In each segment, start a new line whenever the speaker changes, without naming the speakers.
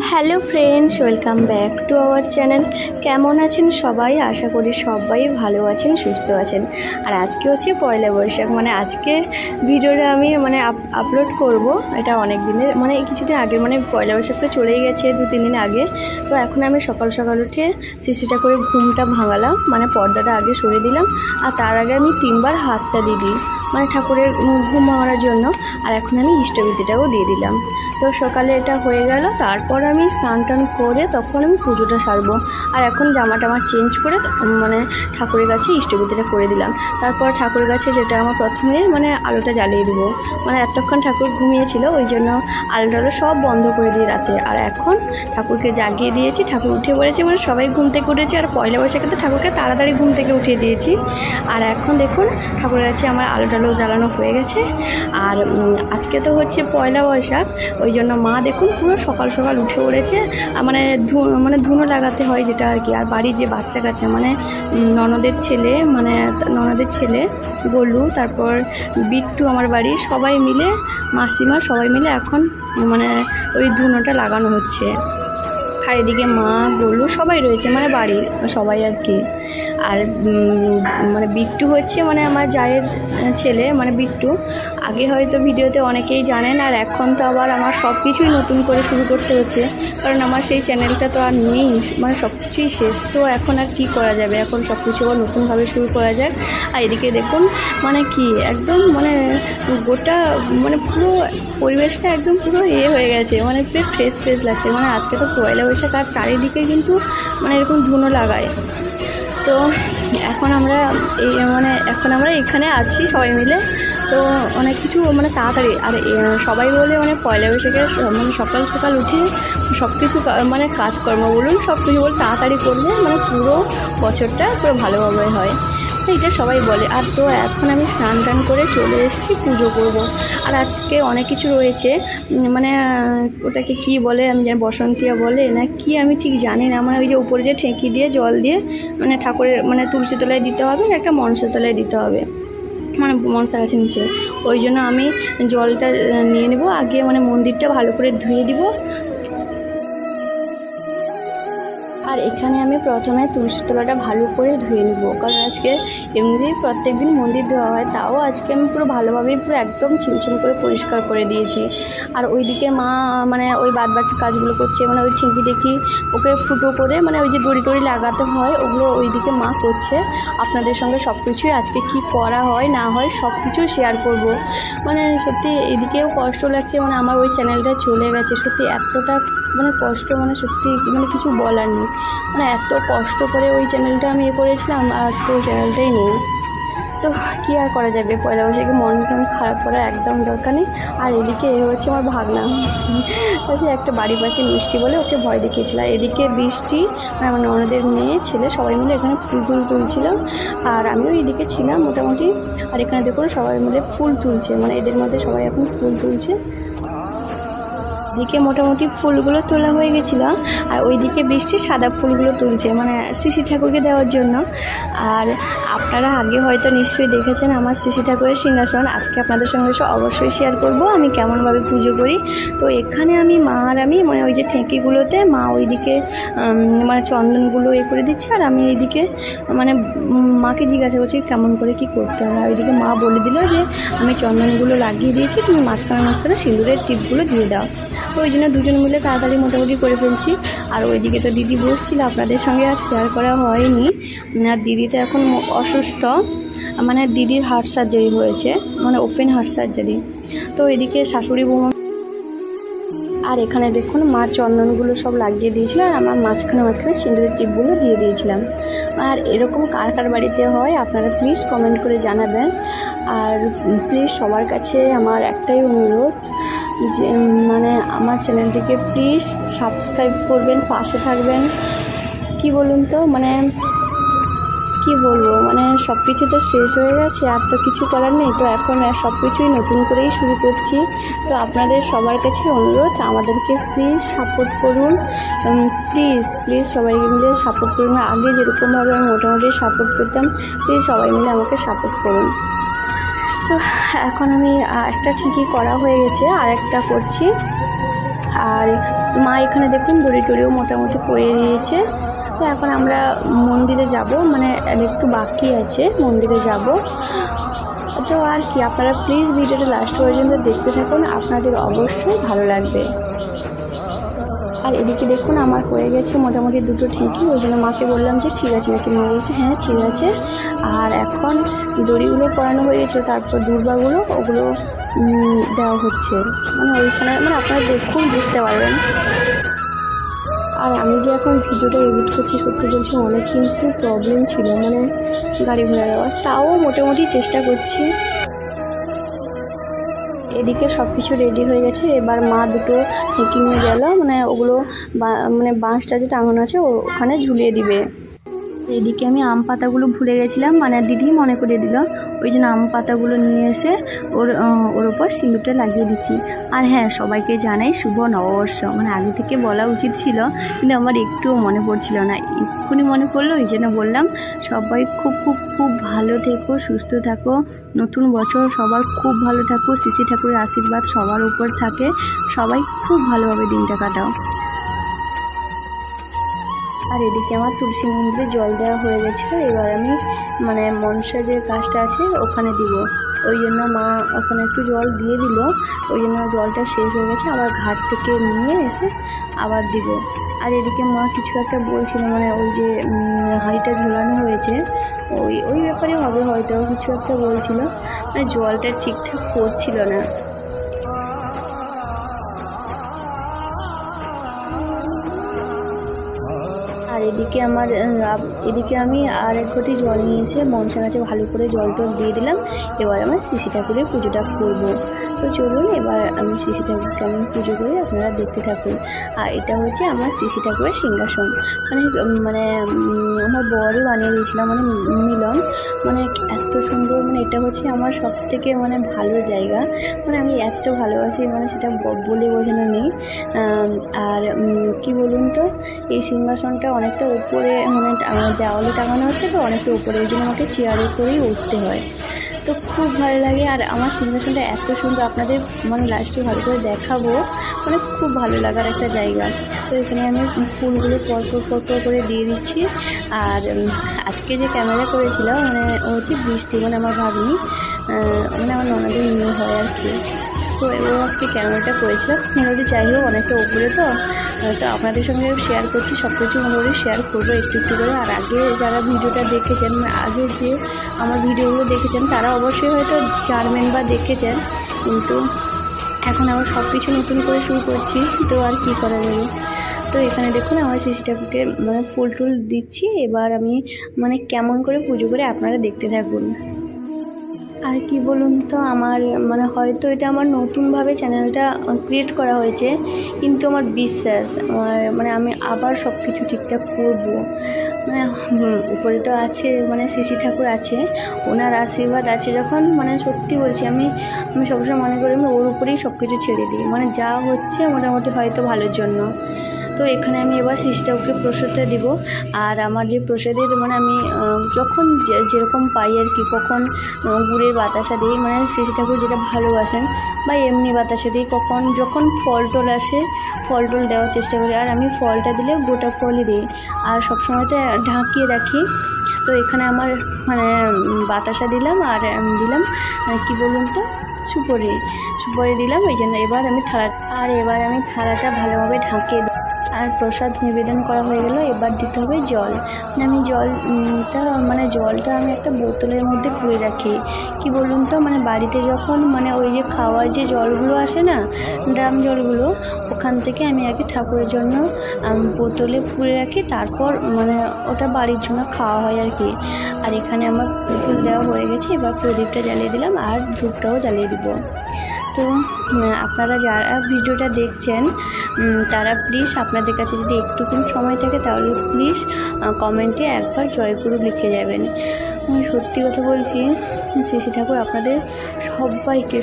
Hello friends, welcome back to our channel. কেমন আছেন সবাই? আশা করি সবাই ভালো আছেন, সুস্থ আছেন। আর আজকে হচ্ছে পয়লা বৈশাখ, মানে আজকে ভিডিওটা আমি আপলোড করব। এটা অনেক দিনের, মানে কিছুদিন আগে, মানে পয়লা বৈশাখ তো চলেই গেছে 2-3 দিন আগে। তো এখন আমি সকাল সকাল উঠে শিশিটা করে ঘুমটা ভাঙালাম, মানে পর্দাটা আগে সরিয়ে দিলাম। আর তার আগে আমি 3বার হাততালি দিই, মানে ঠাকুরের ঘুম ভাঙানোর জন্য। আর এখন আমি ইষ্টবিধিটাও দিয়ে দিলাম। তো সকালে এটা হয়ে গেল। তারপর আমি স্নান টান করে তখন আমি পুজোটা সারবো। আর এখন জামা টামা চেঞ্জ করে মানে ঠাকুরের কাছে ইষ্টবিধিটা করে দিলাম। তারপর ঠাকুরের কাছে যেটা আমার প্রথমে মানে আলোটা জ্বালিয়ে দেবো, মানে এতক্ষণ ঠাকুর ঘুমিয়েছিল, ওই জন্য আলোটা সব বন্ধ করে দিই রাতে। আর এখন ঠাকুরকে জাগিয়ে দিয়েছি, ঠাকুর উঠে পড়েছে, মানে সবাই ঘুম থেকে উঠেছে। আর পয়লা বৈশাখে তো ঠাকুরকে তাড়াতাড়ি ঘুম থেকে উঠিয়ে দিয়েছি। আর এখন দেখুন ঠাকুরের কাছে আমার আলোটা জ্বালানো হয়ে গেছে। আর আজকে তো হচ্ছে পয়লা বৈশাখ, ওই জন্য মা দেখুন পুরো সকাল সকাল উঠে পড়েছে। মানে ধুনো লাগাতে হয় যেটা আর কি। আর বাড়ির যে বাচ্চা কাচ্চা, মানে ননদের ছেলে গোলু, তারপর বিট্টু, আমার বাড়ির সবাই মিলে, মাসিমা সবাই মিলে এখন মানে ওই ধুনোটা লাগানো হচ্ছে। আর এদিকে মা, গোলু সবাই রয়েছে, মানে বাড়ির সবাই আর কি। আর মানে বিট্টু হচ্ছে মানে আমার জায়ের ছেলে, মানে বিট্টু। আগে হয়তো ভিডিওতে অনেকেই জানেন, আর এখন তো আবার আমার সব কিছুই নতুন করে শুরু করতে হচ্ছে, কারণ আমার সেই চ্যানেলটা তো আর নেই, মানে সব কিছুই শেষ। তো এখন আর কি করা যাবে, এখন সব কিছু আবার নতুনভাবে শুরু করা যায়। আর এদিকে দেখুন মানে কি একদম মানে গোটা মানে পুরো পরিবেশটা একদম পুরো হয়ে গেছে, মানে পুরো ফ্রেশ লাগছে। মানে আজকে তো পয়লা বৈশাখ, আর চারিদিকে কিন্তু মানে এরকম ধুনো লাগায়। তো এখন আমরা এখানে আছি সবাই মিলে। তো অনেক কিছু মানে তাড়াতাড়ি, আর সবাই বলে মানে পয়লা বৈশাখে মানে সকাল সকাল উঠে সব কিছু মানে কাজকর্ম বলুন সব কিছু বলে তাড়াতাড়ি করলে মানে পুরো বছরটা পুরো ভালোভাবে হয়, এটা সবাই বলে। আর তো এখন আমি স্নান টান করে চলে এসেছি পুজো করব। আর আজকে অনেক কিছু রয়েছে, মানে ওটাকে কি বলে আমি জানি, বসন্তিয়া বলে না কি আমি ঠিক জানি না। মানে ওই যে উপরে যে ঠেকি দিয়ে জল দিয়ে মানে ঠাকুরের মানে তুলসী তলায় দিতে হবে, একটা মনসা তলায় দিতে হবে, মানে মনসা গাছের নিচে। ওই জন্য আমি জলটা নিয়ে নেব আগে, মানে মন্দিরটা ভালো করে ধুয়ে দিব। আর এখানে আমি প্রথমে তুলসী তলাটা ভালো করে ধুয়ে নেব, কারণ আজকে এমনি প্রত্যেক দিন মন্দির ধোয়া হয়, তাও আজকে আমি পুরো ভালোভাবেই পুরো একদম ছিমছিম করে পরিষ্কার করে দিয়েছি। আর ওইদিকে মা মানে ওই বাদবাকি কাজগুলো করছে, মানে ওই ঠেকি টেকি ওকে ফুটো করে, মানে ওই যে দড়ি টড়ি লাগাতে হয় ওগুলো ওইদিকে মা করছে। আপনাদের সঙ্গে সব কিছুই আজকে কি করা হয় না হয় সব কিছুই শেয়ার করব। মানে সত্যি এদিকেও কষ্ট লাগছে, মানে আমার ওই চ্যানেলটা চলে গেছে, সত্যি এতটা মানে কষ্ট, মানে সত্যি মানে কিছু বলার নেই। মানে এত কষ্ট করে ওই চ্যানেলটা আমি করেছিলাম, আর আজকে ওই চ্যানেলটাই নেই। তো কী আর করা যাবে, পয়লা বৈশাখে মন খারাপ করার একদম দরকার নেই। আর এদিকে হচ্ছে আমার ভাগনা, হচ্ছে একটা বাড়ির পাশে মিষ্টি বলে ওকে ভয় দেখিয়েছিল। এদিকে বৃষ্টি, মানে আমার ননদের মেয়ে ছেলে সবাই মিলে এখানে ফুল তুলছিল, আর আমিও এদিকে ছিলাম মোটামুটি। আর এখানে দেখুন সবাই মিলে ফুল তুলছে, মানে এদের মধ্যে সবাই এখন ফুল তুলছে। দিকে মোটামুটি ফুলগুলো তোলা হয়ে গেছিলো, আর ওইদিকে বৃষ্টি সাদা ফুলগুলো তুলছে, মানে শ্রী ঠাকুরকে দেওয়ার জন্য। আর আপনারা আগে হয়তো নিশ্চয়ই দেখেছেন আমার শ্রী ঠাকুরের সিংহাসন। আজকে আপনাদের সঙ্গে অবশ্যই শেয়ার করব আমি কেমনভাবে পুজো করি। তো এখানে আমি মা আর আমি মানে ওই যে ঠেকিগুলোতে মা ওইদিকে মানে চন্দনগুলো করে দিচ্ছে, আর আমি এইদিকে মানে মাকে জিজ্ঞাসা করছি কেমন করে কি করতে হবে। আর ওইদিকে মা বলে দিল যে আমি চন্দনগুলো লাগিয়ে দিয়েছি, তুমি মাঝখানে সিঁদুরের টিপগুলো দিয়ে দাও। তো ওই জন্য দুজন মিলে তাড়াতাড়ি মোটামুটি করে ফেলছি। আর ওইদিকে তো দিদি বসছিল, আপনাদের সঙ্গে আর শেয়ার করা হয়নি। আর দিদি তো এখন অসুস্থ, মানে দিদির হার্ট সার্জারি হয়েছে, মানে ওপেন হার্ট সার্জারি। তো এদিকে শাশুড়ি বৌমা, আর এখানে দেখুন মা চন্দনগুলো সব লাগিয়ে দিয়েছিল, আর আমার মাঝখানে সিঁদুরের টিপগুলো দিয়ে দিয়েছিলাম। আর এরকম কার কার বাড়িতে হয় আপনারা প্লিজ কমেন্ট করে জানাবেন। আর প্লিজ সবার কাছে আমার একটাই অনুরোধ, যে মানে আমার চ্যানেলটিকে প্লিজ সাবস্ক্রাইব করবেন, পাশে থাকবেন। কি বলুন তো, মানে কি বলবো, মানে সব কিছু তো শেষ হয়ে গেছে, আর তো কিছু করার নেই। তো এখন সব কিছুই নতুন করেই শুরু করছি। তো আপনাদের সবার কাছে অনুরোধ, আমাদেরকে প্লিজ সাপোর্ট করুন, প্লিজ প্লিজ সবাই মিলে সাপোর্ট করুন। আগে যেরকমভাবে আমি মোটামুটি সাপোর্ট করতাম, প্লিজ সবাই মিলে আমাকে সাপোর্ট করুন। তো এখন আমি একটা ঠিকই করা হয়ে গেছে, আর একটা করছি। আর মা এখানে দেখুন দড়ি টড়িও মোটামুটি পরিয়ে দিয়েছে। তো এখন আমরা মন্দিরে যাব, মানে একটু বাকি আছে, মন্দিরে যাব। তো আর কি, আপনারা প্লিজ ভিডিওটা লাস্ট পর্যন্ত দেখতে থাকুন, আপনাদের অবশ্যই ভালো লাগবে। আর এদিকে দেখুন আমার হয়ে গেছে মোটামুটি দুটো ঠিকই, ওই জন্য মাকে বললাম যে ঠিক আছে নাকি, মা বলছে হ্যাঁ ঠিক আছে। আর এখন দড়িগুলো পরানো হয়ে গেছে, তারপর দুর্বাগুলো ওগুলো দেওয়া হচ্ছে, মানে ওইখানে, মানে আপনারা দেখুন বুঝতে পারবেন। আর আমি যে এখন ভিডিওটা এডিট করছি, সত্যি বলছি অনেক কিন্তু প্রবলেম ছিল, মানে গাড়ি ঘোড়ার আওয়াজ, তাও মোটামুটি চেষ্টা করছি। এদিকে সব কিছু রেডি হয়ে গেছে, এবার মা দুটো ঠেকি নিয়ে গেল, মানে ওগুলো মানে বাঁশটা যে টাঙানো আছে ওখানে ঝুলিয়ে দিবে। এদিকে আমি আম পাতাগুলো ভুলে গেছিলাম, মানে দিদি মনে করিয়ে দিল, ওই জন্য আম পাতাগুলো নিয়ে এসে ওর ওপর সিঁদুরটা লাগিয়ে দিচ্ছি। আর হ্যাঁ, সবাইকে জানাই শুভ নববর্ষ, মানে আগে থেকে বলা উচিত ছিল, কিন্তু আমার একটুও মনে পড়ছিল না, এক্ষুনি মনে পড়লো, ওই জন্য বললাম। সবাই খুব খুব খুব ভালো থেকো, সুস্থ থাকো, নতুন বছর সবার খুব ভালো থাকো, শ্রী ঠাকুরের আশীর্বাদ সবার উপর থাকে, সবাই খুব ভালোভাবে দিনটা কাটাও। আর এদিকে আমার তুলসী মন্দিরে জল দেওয়া হয়ে গেছিলো, এবার আমি মানে মনসা যে গাছটা আছে ওখানে দিব, ওই জন্য মা ওখানে একটু জল দিয়ে দিল, ওই জন্য জলটা শেষ হয়ে গেছে, আবার ঘাট থেকে নিয়ে এসে আবার দিব। আর এদিকে মা কিছু একটা বলছিল, মানে ওই যে হাঁড়িটা ঝোলানো হয়েছে ওই ব্যাপারে হবে হয়তো, কিছু একটা বলছিল, মানে জলটা ঠিকঠাক পড়ছিল না। আর এদিকে আমি আর এক ঘটি জল নিয়ে এসে মনসা গাছে ভালো করে জল টল দিয়ে দিলাম। এবার আমার শ্রী ঠাকুরের পুজোটা করবো। তো চলুন এবার আমি শ্রী ঠাকুরকে আমি পুজো করি, আপনারা দেখতে থাকুন। আর এটা হচ্ছে আমার শ্রী ঠাকুরের সিংহাসন, মানে আমার বরই বানিয়ে দিয়েছিলাম, মানে মিলন, মানে এত সুন্দর, মানে এটা হচ্ছে আমার সব থেকে মানে ভালো জায়গা, মানে আমি এত ভালোবাসি, মানে সেটা বলে বোঝানো নেই। আর কি বলুন তো, এই সিংহাসনটা অনেকটা উপরে, মানে দেওয়ালে টাঙানো আছে, তো অনেকটা উপরে, ওই জন্য আমাকে চেয়ারে করেই উঠতে হয়, তো খুব ভালো লাগে। আর আমার সিংহাসনটা এত সুন্দর, আপনাদের মানে লাস্টে ভালো করে দেখাবো, মানে খুব ভালো লাগার একটা জায়গা। তো এখানে আমি ফুলগুলো পরপর করে দিয়ে দিচ্ছি। আর আজকে যে ক্যামেরা করেছিলাম, মানে ও হচ্ছে বৃষ্টি, মানে আমার ভাগ্নি, মানে আমার ননদের মেয়ে হয় আর কি, তো ও আজকে ক্যামেরাটা করেছিলাম। মোটামুটি যাই হোক, অনেকটা উপরে, তো আপনাদের সঙ্গে শেয়ার করছি, সব কিছু মোটামুটি শেয়ার করবো একটু একটু করে। আর আগে যারা ভিডিওটা দেখেছেন, মানে আগে যে আমার ভিডিওগুলো দেখেছেন, তারা অবশ্যই হয়তো জানবেন বা দেখেছেন, কিন্তু এখন আবার সব কিছু নতুন করে শুরু করছি, তো আর কি করা যাবে। তো এখানে দেখুন আমার শ্রী ঠাকুরকে মানে ফুল টুল দিচ্ছি। এবার আমি মানে কেমন করে পুজো করে আপনারা দেখতে থাকুন। আর কি বলুন তো, আমার মানে হয়তো এটা আমার নতুনভাবে চ্যানেলটা ক্রিয়েট করা হয়েছে, কিন্তু আমার বিশ্বাস, মানে আমি আবার সব কিছু ঠিকঠাক করব। মানে উপরে তো আছে, মানে শ্রী ঠাকুর আছে, ওনার আশীর্বাদ আছে যখন, মানে সত্যি বলছি, আমি সবসময় মনে করি আমি ওর উপরেই সব কিছু ছেড়ে দিই, মানে যা হচ্ছে মোটামুটি হয়তো ভালোর জন্য। তো এখানে আমি এবার শ্রী ঠাকুরকে প্রসাদটা দিব। আর আমার যে প্রসাদের, মানে আমি যখন যেরকম পাই আর কি, কখন গুড়ের বাতাসা দিই, মানে শ্রী ঠাকুর যেটা ভালোবাসেন, বা এমনি বাতাসা দিই, যখন ফল টল আসে ফল টল দেওয়ার চেষ্টা করি। আর আমি ফলটা দিলে গোটা ফলই দিই, আর সবসময়তে ঢাকিয়ে রাখি। তো এখানে আমার মানে বাতাসা দিলাম, আর দিলাম কি বলুন তো, সুপারি দিলাম, ওই জন্য এবার আমি থালাটা ভালোভাবে ঢাকিয়ে দিই। আর প্রসাদ নিবেদন করা হয়ে গেল, এবার দিতে হবে জল। আমি জলটা আমি একটা বোতলের মধ্যে পুরে রাখি। কি বলুন তো, মানে বাড়িতে যখন মানে ওই যে খাওয়ার যে জলগুলো আসে না, ড্রাম জলগুলো, ওখান থেকে আমি আগে ঠাকুরের জন্য বোতলে পুরে রাখি, তারপর মানে ওটা বাড়ির জন্য খাওয়া হয় আর কি। আর এখানে আমার ফুল দেওয়া হয়ে গেছে, এবার প্রদীপটা জ্বালিয়ে দিলাম, আর ধূপটাও জ্বালিয়ে দিব। তো আপনারা যারা ভিডিওটা দেখছেন তারা প্লিজ আপনাদের কাছে যদি একটুকুন সময় থাকে তাহলে প্লিজ কমেন্টে একবার জয়গুরু লিখে যাবেন। সত্যি কথা বলছি, শ্রী ঠাকুর আপনাদের সবাইকে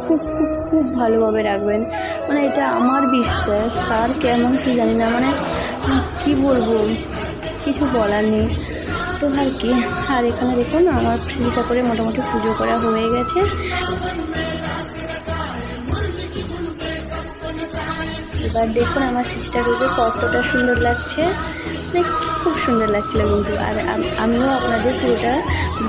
খুব খুব খুব ভালোভাবে রাখবেন, মানে এটা আমার বিশ্বাস। কার কেমন কি জানি না, মানে কি বলবো, কিছু বলার নেই। তো আর কি, আর এখানে দেখুন আমার শ্রী ঠাকুরের মোটামুটি পুজো করা হয়ে গেছে। এবার দেখুন আমার শ্রী ঠাকুরকে কতটা সুন্দর লাগছে, মানে খুব সুন্দর লাগছিল কিন্তু। আর আমিও আপনাদের পুরোটা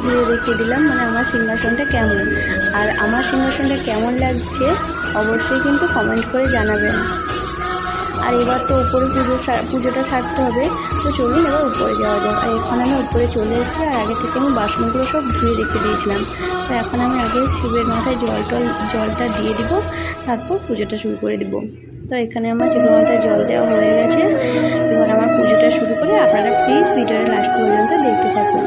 ঘুরে দেখিয়ে দিলাম মানে আমার সিংহাসনটা কেমন, আর আমার সিংহাসনটা কেমন লাগছে অবশ্যই কিন্তু কমেন্ট করে জানাবেন। আর এবার তো উপরে পুজোটা ছাড়তে হবে, তো চলুন এবার উপরে যাওয়া যাক। আর এখন আমি উপরে চলে এসেছি, আর আগে থেকে আমি বাসনগুলো সব ধুয়ে রেখে দিয়েছিলাম। তো এখন আমি আগে শিবের মাথায় জলটা দিয়ে দিব, তারপর পুজোটা শুরু করে দিব। তো এখানে আমার শিবের মাথায় জল দেওয়া হয়ে গেছে। এবার আমার পুজোটা শুরু করে আপনারা প্লিজ ভিডিওটা লাস্ট পর্যন্ত দেখতে থাকুন।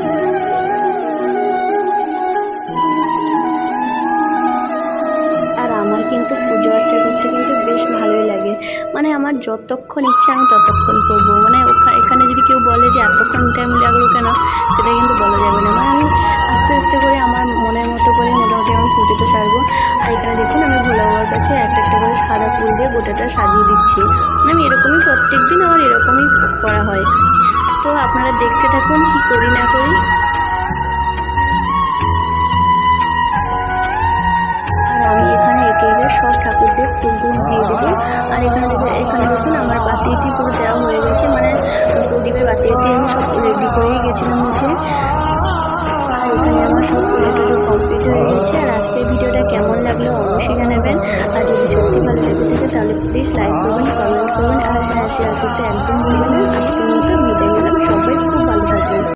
আর আমার কিন্তু পুজো আর্চা করতে কিন্তু বেশ ভালোই লাগে, মানে আমার যতক্ষণ ইচ্ছা আমি ততক্ষণ করবো। মানে এখানে যদি কেউ বলে যে এতক্ষণ টাইম লাগলো কেন, সেটা কিন্তু বলা যাবে না। মানে আমি আস্তে আস্তে করে আমার মনের মতো করে মোটামুটি আমি পুজোটা সারবো। আর এখানে দেখুন আমি ভোলা বাবার কাছে একটা করে সাদা ফুল দিয়ে গোটাটা সাজিয়ে দিচ্ছি। আমি এরকমই প্রত্যেক দিন আমার এরকমই করা হয়। তো আপনারা দেখতে থাকুন কি করি না করি। আমি এখানে একে সব ঠাকুরদের ফুলগুলো দিয়ে দেবো। আর এখানে দেখুন আমার বাতিটি পুরো দেওয়া হয়ে গেছে, মানে প্রদীপের বাতিটি আমি সব রেডি করেই গেছিলাম নিচে। আর এখানে আমার সব পুজো কমপ্লিট হয়ে গেছে। আর আজকের ভিডিওটা কেমন লাগলো অবশ্যই জানাবেন। আর যদি সত্যি ভালো লেগে থাকে তাহলে প্লিজ লাইক করবেন, কমেন্ট করবেন, আর হ্যাঁ শেয়ার করতে একদম ভুলবেন না।